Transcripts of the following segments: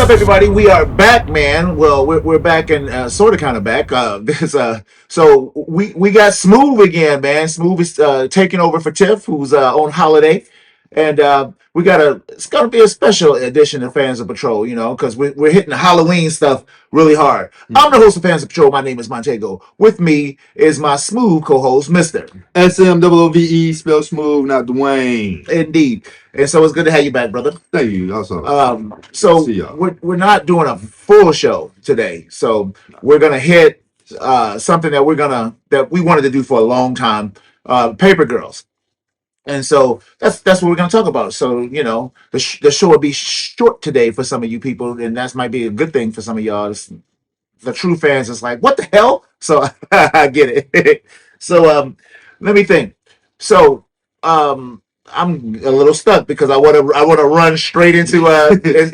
up, everybody? We are back, man. Well, we're back and sort of kind of back. So we got Smooth again, man. Smooth is taking over for Tiff, who's on holiday, and we got a. It's gonna be a special edition of Fans of Patrol, because we're hitting the Halloween stuff really hard. I'm the host of Fans of Patrol. My name is Montego. With me is my Smooth co-host, Mister. SMOOVE, spell smooth, not Dwayne. Indeed. And so it's good to have you back, brother. Thank you. Also, So see y'all. we're not doing a full show today. So we're gonna hit something that we wanted to do for a long time. Paper Girls. And so that's what we're gonna talk about. So the show will be short today for some of you people, and that might be a good thing for some of y'all. The true fans is like, what the hell? So I get it. So let me think. So I'm a little stuck because I want to run straight into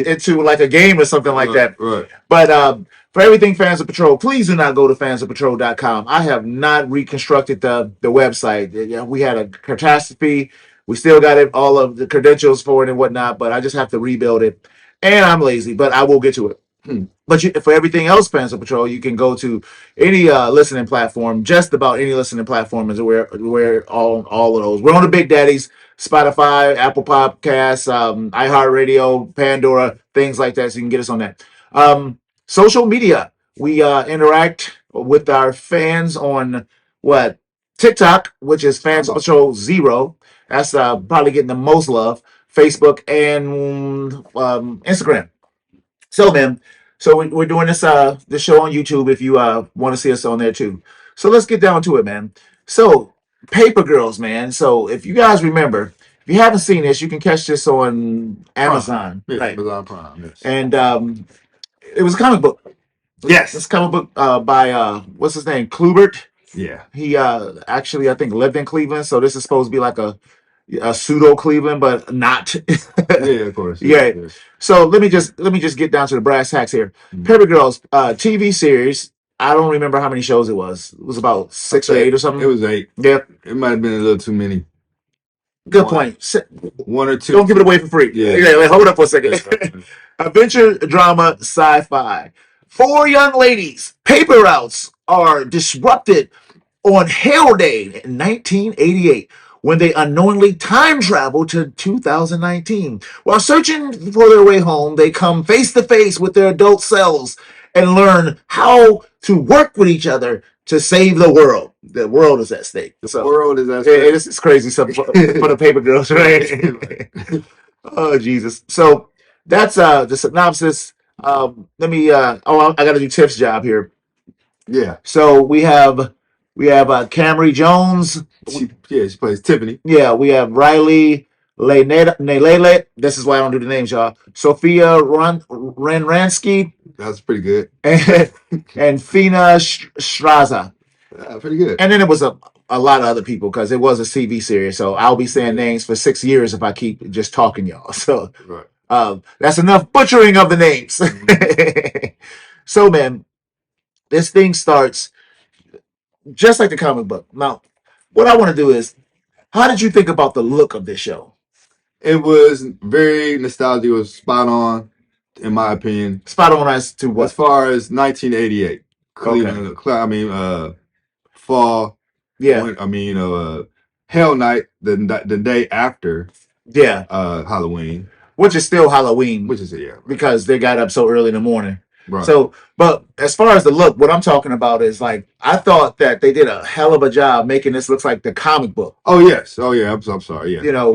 into like a game or something like that. Right. But for everything Fans of Patrol, please do not go to fansofpatrol.com. I have not reconstructed the website. We had a catastrophe. We still got it, all of the credentials for it and whatnot, but I just have to rebuild it. And I'm lazy, but I will get to it. But for everything else, Fans of Patrol, you can go to any listening platform. Just about any listening platform is where all of those. We're on the Big Daddies, Spotify, Apple Podcasts, iHeartRadio, Pandora, things like that. So you can get us on that. Social media. We interact with our fans on TikTok, which is Fans of Patrol 0. That's probably getting the most love. Facebook and Instagram. So, man, we're doing this show on YouTube if you want to see us on there too. So let's get down to it, man. So Paper Girls, man. So if you guys remember, if you haven't seen this, you can catch this on Amazon. Yes, Right. Amazon Prime. Yes. And it was a comic book. Yes. This comic book by what's his name? Klubert. Yeah. He actually I think lived in Cleveland, so this is supposed to be like a pseudo Cleveland, but not. Yeah, of course. Yeah. Yes. So let me just get down to the brass tacks here. Paper Girls TV series. I don't remember how many shows it was. It was about 6 or 8 or something. It was 8. Yep. It might have been a little too many. Good point. 1 or 2. Don't give it away for free. Yeah. Wait, hold up for a second. Adventure, drama, sci-fi. 4 young ladies, paper routes are disrupted on Hell Day in 1988 when they unknowingly time travel to 2019. While searching for their way home, they come face to face with their adult selves and learn how to work with each other to save the world. The world is at stake. The world is at stake. It's crazy stuff for the Paper Girls, right? Oh, Jesus. So that's the synopsis. Let me. I got to do Tiff's job here. Yeah. So we have Camry Jones. She plays Tiffany. Yeah, we have Riley Nelele. This is why I don't do the names, y'all. Sophia Renransky. That's pretty good. And Fina Straza. Pretty good. And then it was a lot of other people because it was a CV series. So I'll be saying names for 6 years if I keep just talking, y'all. So that's enough butchering of the names. So, man, this thing starts just like the comic book. Now, what I want to do is, how did you think about the look of this show? It was very nostalgic. It was spot on, in my opinion. Spot on as to what? As far as 1988. Cleveland, okay. Fall. Yeah. Hell Night, the day after. Yeah. Halloween. Which is still Halloween. Which is, yeah. Because they got up so early in the morning. Right. So, but as far as the look, what I'm talking about is like, I thought that they did a hell of a job making this look like the comic book. Oh, yes. Oh, yeah. I'm sorry. Yeah. You know,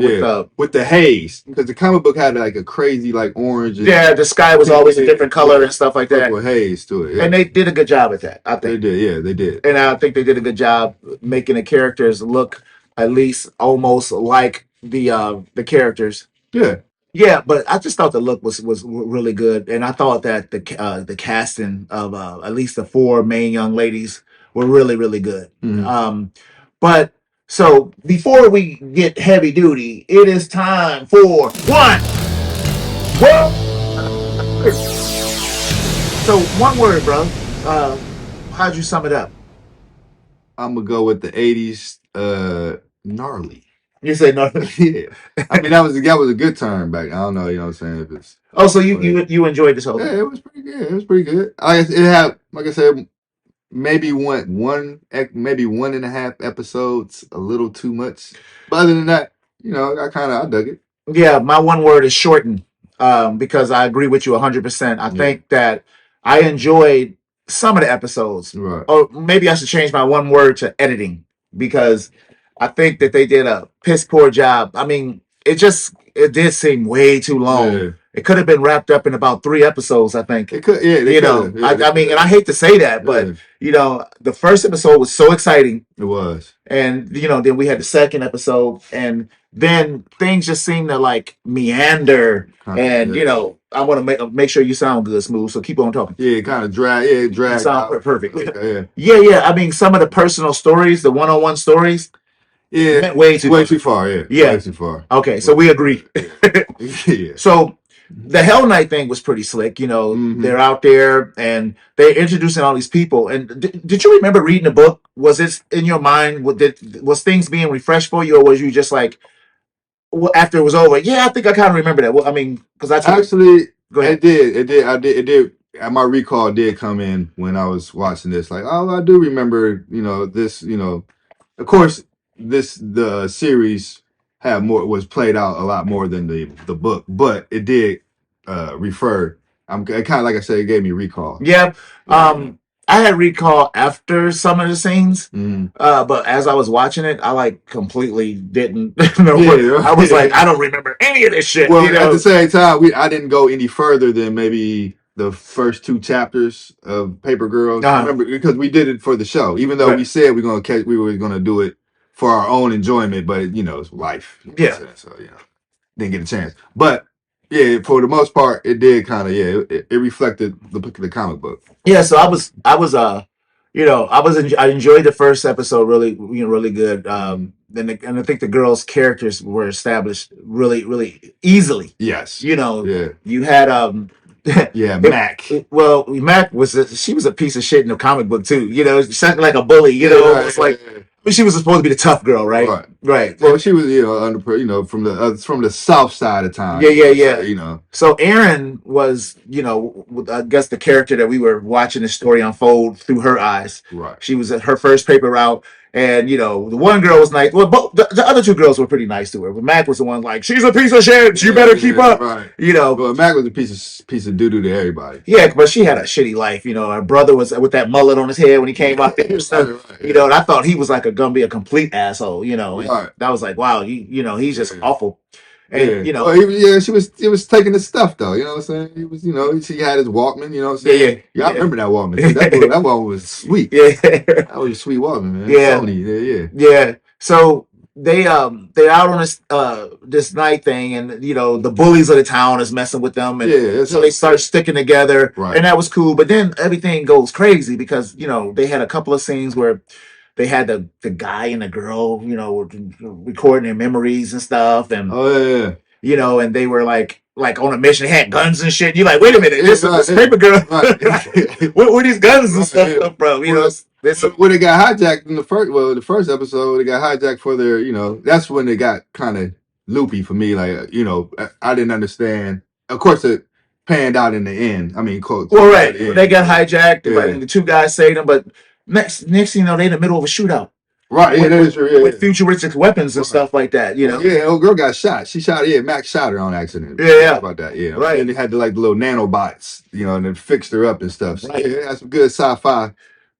with the haze. Because the comic book had like a crazy, like orange. Yeah, the sky was always a different color and stuff like that. With haze to it. Yeah. And they did a good job at that, I think. They did. Yeah, they did. And I think they did a good job making the characters look at least almost like the characters. Yeah. Yeah, but I just thought the look was really good, and I thought that the casting of at least the 4 main young ladies were really, really good. Mm-hmm. But so before we get heavy duty, it is time for one. So one word, bro. How'd you sum it up? I'm gonna go with the 80s. Gnarly. You say no. Yeah, I mean that was a good turn back. I don't know, you know what I'm saying? If it's Oh, so but you enjoyed this whole yeah, thing? it was pretty good. It was pretty good. It had, like I said, maybe maybe 1.5 episodes, a little too much. But other than that, you know, I dug it. Yeah, my one word is shortened, because I agree with you 100%. I Yeah, think that I enjoyed some of the episodes, right. or maybe I should change my one word to editing, because I think that they did a piss poor job. I mean, it did seem way too long. Yeah, It could have been wrapped up in about 3 episodes, I think. they could. Yeah, they You could know, have. Yeah, they I could mean, and have. I hate to say that, but Yeah, the first episode was so exciting, it was. and then we had the second episode, and then things just seem to like meander, and Yeah, I want to make sure you sound good, Smooth, so keep on talking. yeah, kind of drag. Yeah, it You dragged sound out. perfect. Okay, Yeah, I mean, some of the personal stories, the one-on-one stories, yeah, yeah. went way too Way far. too far. Yeah, way Yeah. too far. Okay, so Way we too far. agree. Yeah, yeah. So the Hell Knight thing was pretty slick. Hmm. They're out there and they're introducing all these people. And did you remember reading the book? Was it in your mind? Was things being refreshed for you, or was you just like, after it was over? Yeah, I think I kind of remember that. Well, I mean, because I told. Actually, Go ahead. it did. My recall did come in when I was watching this. Like, oh, I do remember, you know, this, you know, of course, the series had more was played out a lot more than the book, but it did refer. It kind of, like I said, it gave me recall. Yeah. Yeah. I had recall after some of the scenes, Mm. but as I was watching it, I like completely didn't know. Yeah, I was like, I don't remember any of this shit. well, at the same time, I didn't go any further than maybe the first 2 chapters of Paper Girls. Remember, because we did it for the show, even though we said we were gonna do it for our own enjoyment, but you know, it's life. Yeah. So didn't get a chance. But yeah, for the most part, it did kind of it reflected the comic book. Yeah, so I enjoyed the first episode really, really good. And I think the girls' characters were established really, really easily. Yes. Yeah. You had yeah, Mac. Well, Mac she was a piece of shit in the comic book too. Something like a bully. It's like she was supposed to be the tough girl, right? Right. Well, she was, from the south side of town. Yeah. So Aaron was, I guess the character that we were watching the story unfold through her eyes. Right. She was at her first paper route, and the one girl was nice. Well, the other 2 girls were pretty nice to her, but Mac was the one like, she's a piece of shit. You better keep up. Right. Well, Mac was a piece of doo doo to everybody. Yeah, but she had a shitty life. Her brother was with that mullet on his head when he came out there. So, and I thought he was like gonna be a complete asshole. And that was like, wow, he's just awful. And well, she was taking his stuff though. You know what I'm saying? He was, she had his Walkman. You know what I'm saying? Yeah. I remember that Walkman. Too. That Walkman was sweet. Yeah, that was a sweet Walkman, man. Yeah, Sony. Yeah. So they're out on this night thing, and the bullies of the town is messing with them, and so they start sticking together, and that was cool. But then everything goes crazy because they had a couple of scenes where they had the guy and the girl, recording their memories and stuff, and and they were like on a mission, they had guns and shit. You're like, wait a minute, this Paper Girl, where these guns and stuff from? When it got hijacked in the first episode, it got hijacked for their, that's when it got kind of loopy for me. Like, I didn't understand. Of course, it panned out in the end. I mean, quote. Well, right, they got hijacked, and the 2 guys saved them, but next thing you know, they're in the middle of a shootout. Right, with futuristic weapons and stuff like that, Yeah, old girl got shot. She shot. Yeah, Max shot her on accident. Yeah, about that. Yeah, right. And they had the little nanobots, and then fixed her up and stuff. So, yeah, that's some good sci-fi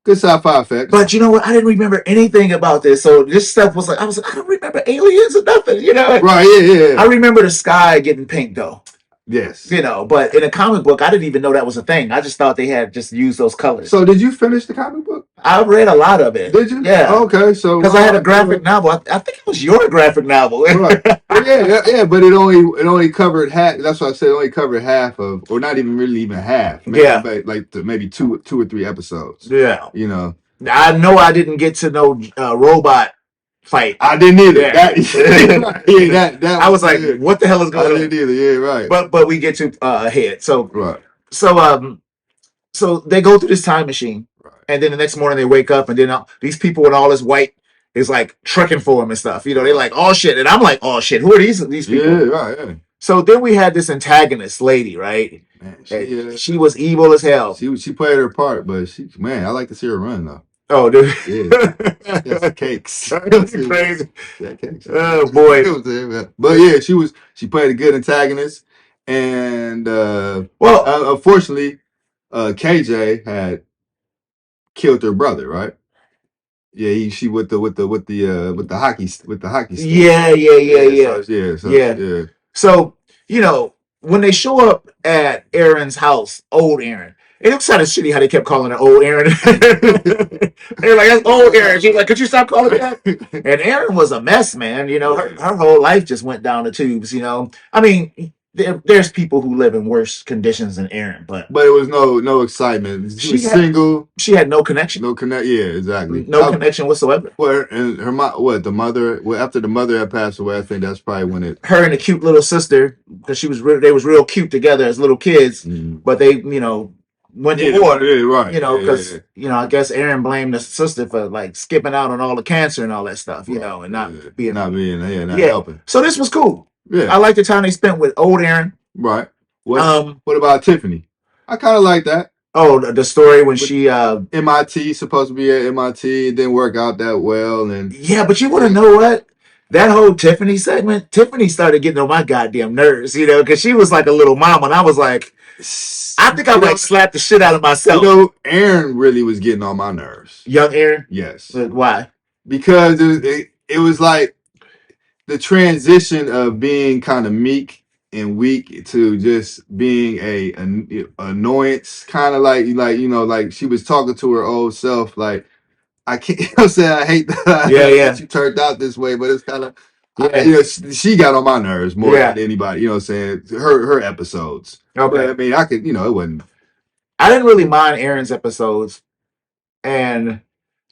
effects. But you know what? I didn't remember anything about this. So this stuff was like, I don't remember aliens or nothing. Right? Yeah. I remember the sky getting pink though. Yes. But in a comic book, I didn't even know that was a thing. I just thought they had just used those colors. So did you finish the comic book? I read a lot of it. Did you? Yeah. Okay, so because I had a graphic novel. I think it was your graphic novel. Right. Yeah, but it only covered half. That's what I said. It only covered half of, or not even half. Maybe, maybe two or 3 episodes. Yeah. I know I didn't get to know robot fight. I didn't either. Yeah. That I was like, what the hell is going on? I didn't either. Yeah, right. But we get to ahead. So right. So they go through this time machine, and then the next morning they wake up, and then these people with all this white is like tricking for him and stuff. You know, they're like, oh shit. And I'm like, oh shit, who are these people? Yeah, right. Yeah. So then we had this antagonist lady, right? Man, she was evil as hell. She played her part, but I like to see her run though. Oh, dude. Yeah. That's cakes. That's crazy. Yeah, cakes. Oh boy. But yeah, she played a good antagonist. And unfortunately, KJ had killed her brother, right? Yeah, she with the hockey stick. Yeah. So, you know, when they show up at Aaron's house, old Aaron, it looks kind of shitty how they kept calling her old Aaron. They're like, that's old Aaron. She's like, could you stop calling me that? And Aaron was a mess, man. You know, her whole life just went down the tubes, you know. I mean, there's people who live in worse conditions than Aaron, but it was no excitement. She was single. She had no connection. Yeah, exactly. No connection whatsoever. Well, and her mom, the mother? Well, after the mother had passed away, I think that's probably when it. Her and the cute little sister, because they was real cute together as little kids, but they, you know, went to war. Yeah, right. You know, because you know, I guess Aaron blamed the sister for like skipping out on all the cancer and all that stuff, you know, and not helping. So this was cool. Yeah, I like the time they spent with old Aaron. Right. What about Tiffany? I kind of like that. Oh, the story when she MIT, supposed to be at MIT, it didn't work out that well, and yeah, but you want to know what? That whole Tiffany segment, Tiffany started getting on my goddamn nerves, you know, because she was like a little mom, and I was like, I think I like slapped the shit out of myself. You know, Aaron really was getting on my nerves. Young Aaron? Yes. Why? Because it was like the transition of being kind of meek and weak to just being an annoyance, kind of like you know, like she was talking to her old self, like I can't. You know what I'm saying? I hate that you turned out this way, but it's kind of you know, she got on my nerves more than anybody. You know what I'm saying? Her episodes. Okay, but, I mean, I could, you know, it wasn't. I didn't really mind Aaron's episodes, and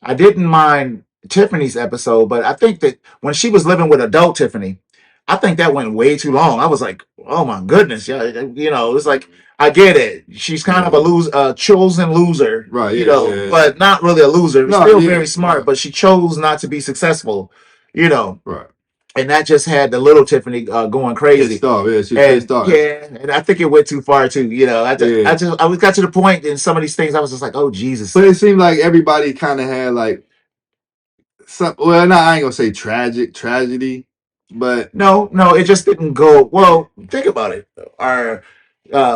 I didn't mind Tiffany's episode, but I think that when she was living with adult Tiffany, I think that went way too long. I was like, oh my goodness, yeah, you know, it's like I get it. She's kind of a chosen loser, right? You know, but not really a loser. Still very smart, but she chose not to be successcul, you know, right? And that just had the little Tiffany going crazy. She pissed off. Yeah, and I think it went too far too. You know, I got to the point in some of these things I was just like, oh Jesus. But it seemed like everybody kind of had like some. Well, no, I ain't gonna say tragedy, but no, it just didn't go well. Think about it.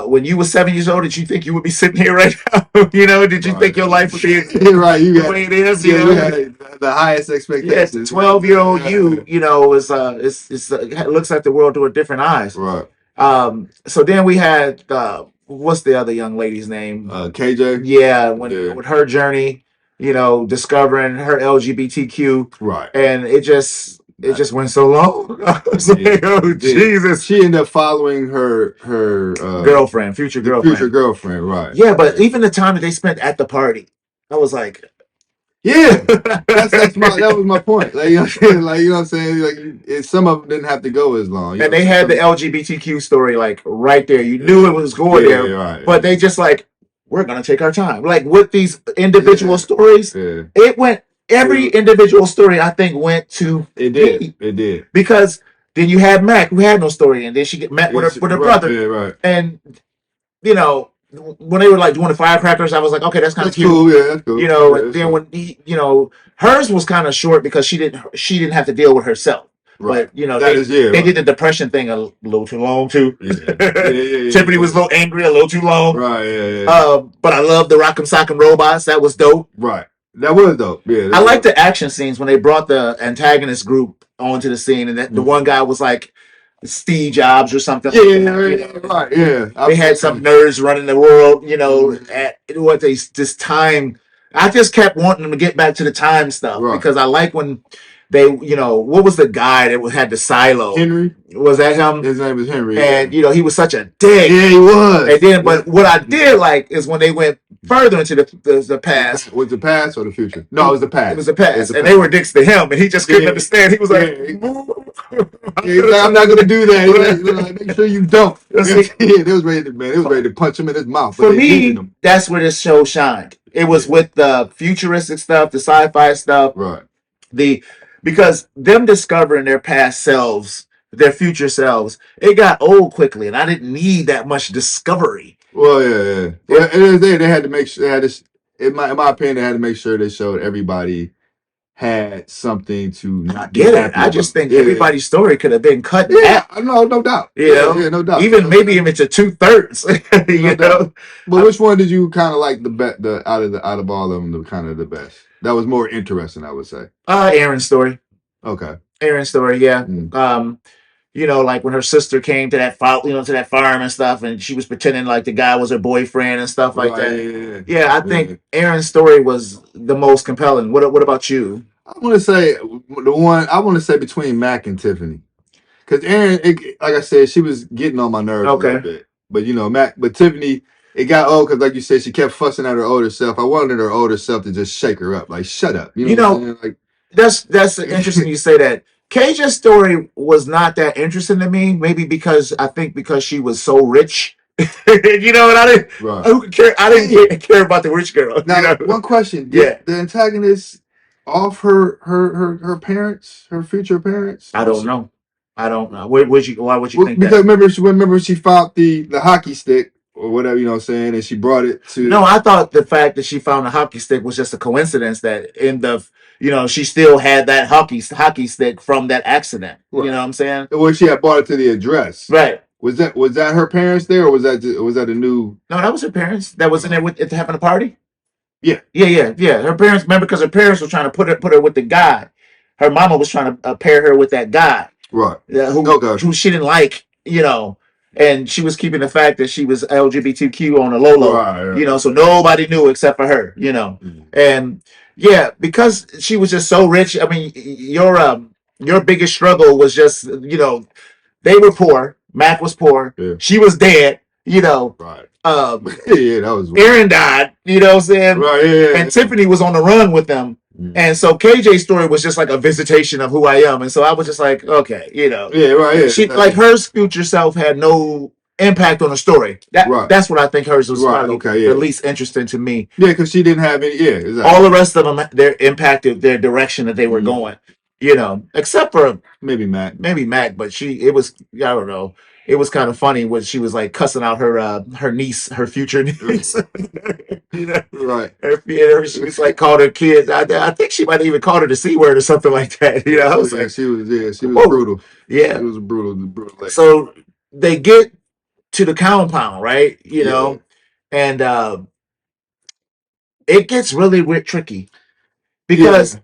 When you were 7 years old, did you think you would be sitting here right now? You know, did you think your life would be right? You the way it is. You know, the highest expectations. 12-year-old you know, it looks at the world through different eyes. Right. So then we had what's the other young lady's name? KJ. Yeah, with her journey, you know, discovering her LGBTQ. Right. And it just went so long. I was like, oh Jesus. She ended up following her girlfriend, future girlfriend, right? Yeah, but even the time that they spent at the party, I was like, yeah, that was my point. Like, you know what I'm saying? Like, you know what I'm saying? Like, some of them didn't have to go as long. And they had the LGBTQ story like right there. You knew it was going there, right, but they just like, we're gonna take our time. Like with these individual stories, it went. Every individual story, I think, went to it did because then you had Mac, who had no story, and then she met with her brother, right. And you know, when they were like doing the firecrackers, I was like, okay, that's kind of cute. Cool, yeah, that's cool. You know, and then when you know, hers was kind of short because she didn't have to deal with herself. Right. But you know, they did the depression thing a little too long too. Yeah. Tiffany was a little angry, a little too long. Right. Yeah. But I love the Rock'em Sock'em Robots. That was dope. Right. That was dope. Yeah. I like the action scenes when they brought the antagonist group onto the scene, and the one guy was like Steve Jobs or something. Right. Yeah. They had some nerds running the world. You know, at what this time. I just kept wanting them to get back to the time stuff because I like when they, you know, what was the guy that had the silo? Henry. Was that him? His name was Henry. And, you know, he was such a dick. Yeah, he was. And then, but what I did like is when they went further into the past. Was the past or the future? No, it was the past. It was the past. And they were dicks to him, and he just couldn't understand. He was like, I'm not going to do that. Like, make sure you don't. They was ready to punch him in his mouth. For me, that's where this show shined. It was with the futuristic stuff, the sci-fi stuff. Right. The because them discovering their past selves, their future selves, it got old quickly, and I didn't need that much discovery. Well, yeah. Well, at the end of the day, they had to make sure. They had to, in my opinion, they had to make sure they showed everybody had something to I not be get it. happy I just about. think Yeah, everybody's story could have been cut in yeah, half. no doubt. You know, No doubt. even maybe if it's a 2/3. No You doubt. know, But which one did you kind of like the out of all of them, the kind of the best? That was more interesting, I would say. Aaron's story. Okay. Aaron's story. Yeah. Mm. Like when her sister came to that to that farm and stuff, and she was pretending like the guy was her boyfriend and stuff like Right, that. yeah. Yeah, I think Aaron's story was the most compelling. What about you? I want to say the one I want to say between Mac and Tiffany, because Aaron, like I said, she was getting on my nerves a little Okay. bit. But Mac, but Tiffany, it got old because, like you said, she kept fussing at her older self. I wanted her older self to just shake her up, like shut up. You know what I'm saying? Like That's interesting you say that. Kaja's story was not that interesting to me. Maybe because she was so rich. You know, and I didn't. right. Who could care? I didn't care about the rich girl. Now, You know? one question: Yeah. Did the antagonist off her parents, her future parents? I don't know. Why would you think Because that? remember she found the hockey stick or whatever, you know what I'm saying, and she brought it to. No, I thought the fact that she found a hockey stick was just a coincidence. That she still had that hockey stick from that accident. Right. You know what I'm saying? Well, she had brought it to the address. Right. Was that her parents there, or was that a new? No, that was her parents. That was in there with having a party. Yeah. Her parents, remember, because her parents were trying to put her with the guy. Her mama was trying to pair her with that guy, Right. who she didn't like, and she was keeping the fact that she was LGBTQ on a low low, Right. So nobody knew except for her, and because she was just so rich. I mean, your biggest struggle was just, they were poor. Mac was poor. Yeah. She was dead. Right. Yeah, that was. Aaron died. You know what I'm saying? Right. Yeah. And Tiffany was on the run with them. And so KJ's story was just like a visitation of who I am. And so I was just like, okay, Yeah, right. Yeah. She like her future self had no impact on the story. That's what I think hers was probably the least interesting to me. Yeah, because she didn't have any. Yeah, exactly. All the rest of them, their impacted their direction that they were going. Except for maybe Mac, but it was, I don't know. It was kind of funny when she was like cussing out her niece, her future niece. Right. She was like called her kids. I think she might have even called her the C word or something like that. I was like, she was brutal. Yeah, it was brutal. Lady. So they get to the compound, right? And it gets really tricky because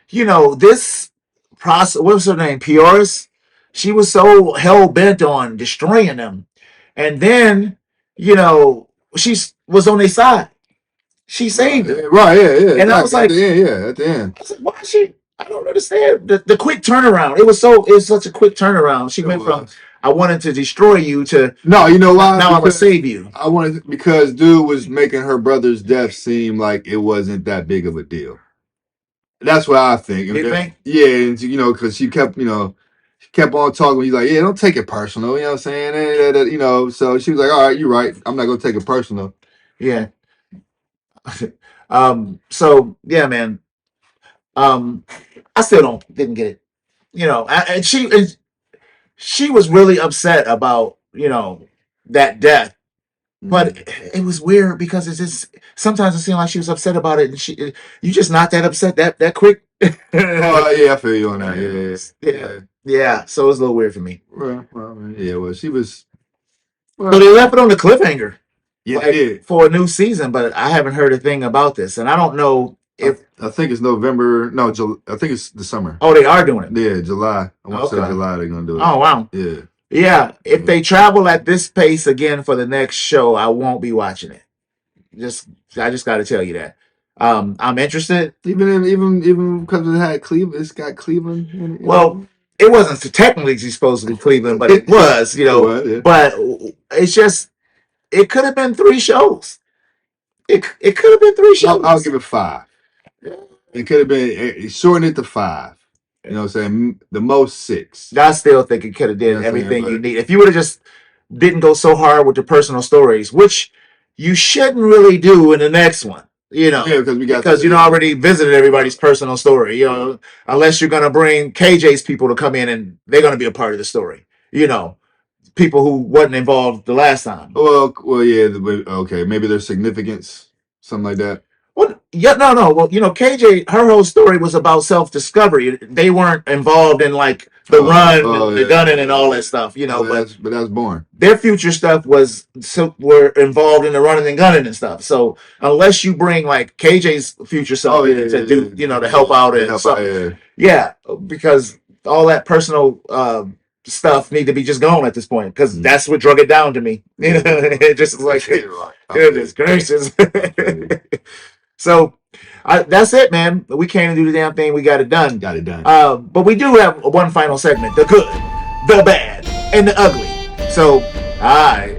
this process. What was her name? Pioris. She was so hell bent on destroying them, and then she was on their side. She saved them. Right, yeah. And I was like, at the end. I was like, why is she? I don't understand the quick turnaround. It was such a quick turnaround. She went from I wanted to destroy you to no, you know why? Now I'm gonna save you. I wanted because dude was making her brother's death seem like it wasn't that big of a deal. That's what I think. You think? Yeah, and because she kept on talking. He's like, yeah, don't take it personal. You know what I'm saying? So she was like, all right, you're right. I'm not gonna take it personal. Yeah. So yeah, man. I still didn't get it. And she was really upset about that death. But it was weird because it's just sometimes it seemed like she was upset about it, and you just not that upset that quick. Yeah, I feel you on that. Yeah. So it was a little weird for me. Well, she was. So they left it on the cliffhanger. Yeah, for a new season, but I haven't heard a thing about this, and I don't know if I think it's November. No, I think it's the summer. Oh, they are doing it. Yeah, July. I want to say July they're gonna do it. Oh wow. Yeah. If they travel at this pace again for the next show, I won't be watching it. I just got to tell you that. I'm interested. Even because it had Cleveland, it's got Cleveland in it. Well, it wasn't technically supposed to be Cleveland, but it was. But it's just. It could have been 3 shows. It could have been 3 shows. I'll give it 5. It could have been shorten it to 5. You know what I'm saying? The most 6. I still think it could have did everything you need. If you would have just didn't go so hard with the personal stories, which you shouldn't really do in the next one. You know, Yeah, because we got because to. you know already visited everybody's personal story. You know, unless you're gonna bring KJ's people to come in and they're gonna be a part of the story. You know, people who wasn't involved the last time. Well, yeah. Okay, maybe there's significance, something like that. Well, yeah, no. Well, you know, KJ, her whole story was about self discovery. They weren't involved in like the run and the Yeah. gunning and all that stuff. You know, But that's boring. their future stuff was were involved in the running and gunning and stuff. So unless you bring like KJ's future self in to do, you know, to help out and something, yeah, because all that personal stuff need to be just gone at this point because that's what drug it down to me. You know, it just like goodness gracious. So that's it, man. We came to do the damn thing. We got it done. Got it done. But we do have one final segment: the good, the bad, and the ugly. So, all right.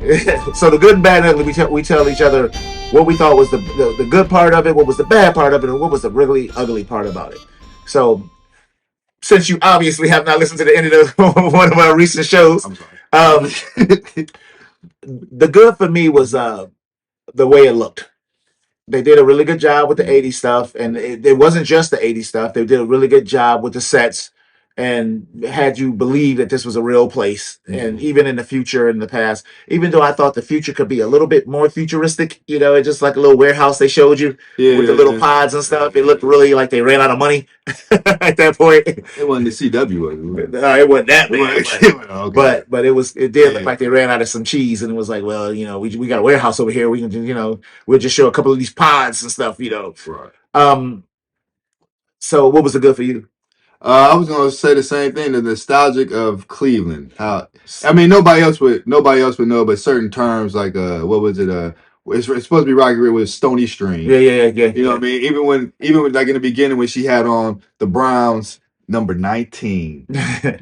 So the good and bad and ugly, we tell each other what we thought was the good part of it, what was the bad part of it, and what was the really ugly part about it. So, since you obviously have not listened to the end of one of our recent shows, I'm sorry. The good for me was the way it looked. They did a really good job with the 80s stuff, and it wasn't just the 80s stuff. They did a really good job with the sets and had you believe that this was a real place. And even in the future and the past, even though I thought the future could be a little bit more futuristic, you know, it's just like a little warehouse they showed you with the little pods and stuff. It looked really like they ran out of money at that point. It wasn't the CW. No, it wasn't that bad, Okay. but it did look like they ran out of some cheese, and it was like, well, you know, we got a warehouse over here. We can, you know, we'll just show a couple of these pods and stuff, you know. Right. So what was the good for you? I was gonna say the same thing. The nostalgic of Cleveland. How I mean, nobody else would know, but certain terms like what was it? It's supposed to be Rocky Ridge with Stony Stream. Yeah. You know what I mean? Even when like in the beginning when she had on the Browns number 19,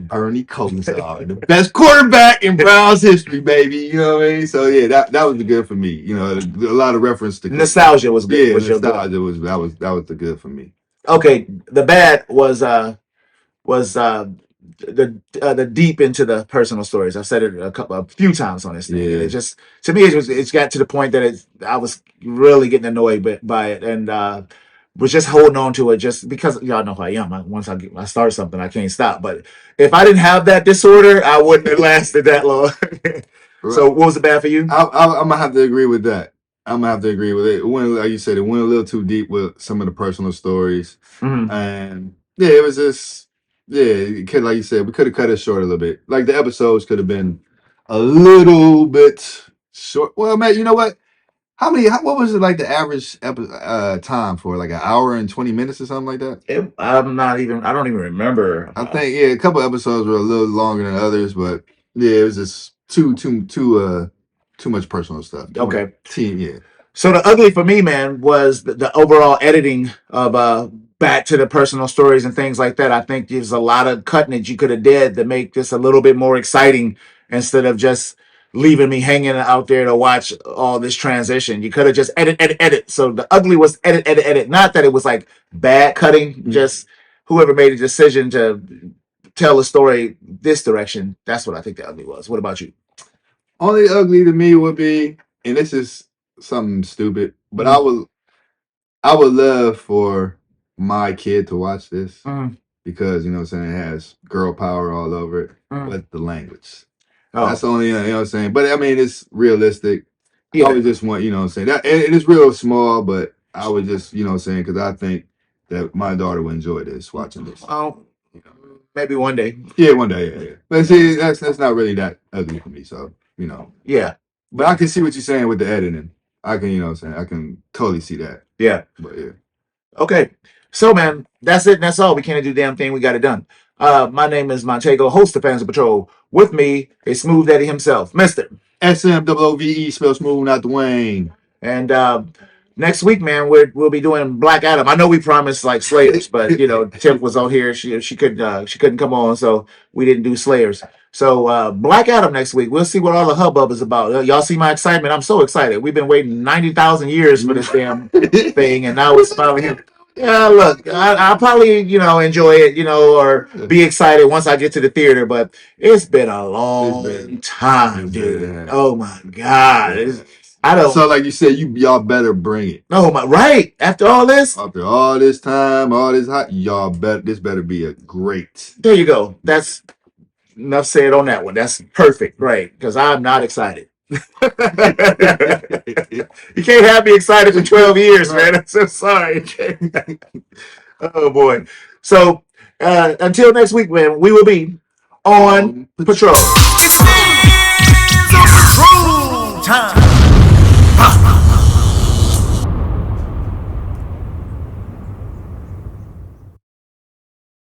Bernie Kosar, the best quarterback in Browns history, baby. You know what I mean? So yeah, that was the good for me. You know, a lot of reference to nostalgia was good. Yeah, nostalgia was that was the good for me. Okay, the bad was the deep into the personal stories. I've said it a few times on this thing. Yeah. It just to me it's got to the point that I was really getting annoyed by it and was just holding on to it just because y'all know how I am. Once I start something, I can't stop. But if I didn't have that disorder, I wouldn't have lasted that long. So what was the bad for you? I'm gonna have to agree with that. I'm gonna have to agree with it. It went, like you said, it went a little too deep with some of the personal stories, and yeah, it was just it could, like you said, we could have cut it short a little bit. Like the episodes could have been a little bit short. Well, man, you know what? What was it like the average time for like an hour and 20 minutes or something like that? I don't even remember. I think a couple episodes were a little longer than others, but yeah, it was just too much personal stuff. Okay. Yeah. So the ugly for me, man, was the overall editing of back to the personal stories and things like that. I think there's a lot of cutting that you could have did to make this a little bit more exciting instead of just leaving me hanging out there to watch all this transition. You could have just edit. So the ugly was edit. Not that it was like bad cutting, just whoever made a decision to tell the story this direction. That's what I think the ugly was. What about you? Only ugly to me would be, and this is something stupid, but I would love for my kid to watch this because you know what I'm saying, it has girl power all over it, but the language. That's the only, you know what I'm saying. But I mean, it's realistic. I would just want, you know what I'm saying, that it is real small, but I would just, you know what I'm saying, because I think that my daughter would enjoy this, watching this. Oh, maybe one day. Yeah, one day. Yeah. But see, that's not really that ugly for me. So you know. Yeah. But I can see what you're saying with the editing. I can, you know what I'm saying, I can totally see that. Yeah. But yeah. Okay. So man, that's it. That's all. We can't do the damn thing. We got it done. My name is Montego, host of Fans of Patrol. With me is Smooth Daddy himself, Mr. SMOOVE, spell smooth, not Dwayne. And next week, man, we'll be doing Black Adam. I know we promised like Slayers, but you know, Tiff was on here. She couldn't come on, so we didn't do Slayers. So Black Adam next week. We'll see what all the hubbub is about. Y'all see my excitement? I'm so excited. We've been waiting 90,000 years for this damn thing, and now it's finally here. Yeah, look, I'll probably, you know, enjoy it, you know, or be excited once I get to the theater, but it's been a long time, dude. Oh my God. I don't. So, like you said, y'all better bring it. No, right. After all this, After all this time, all this hot, y'all this better be a great. there you go. That's enough said on that one. That's perfect. Right. Because I'm not excited. You can't have me excited for 12 years, man. I'm so sorry. Oh, boy. So, until next week, man, we will be on patrol. It's Fans on Patrol time.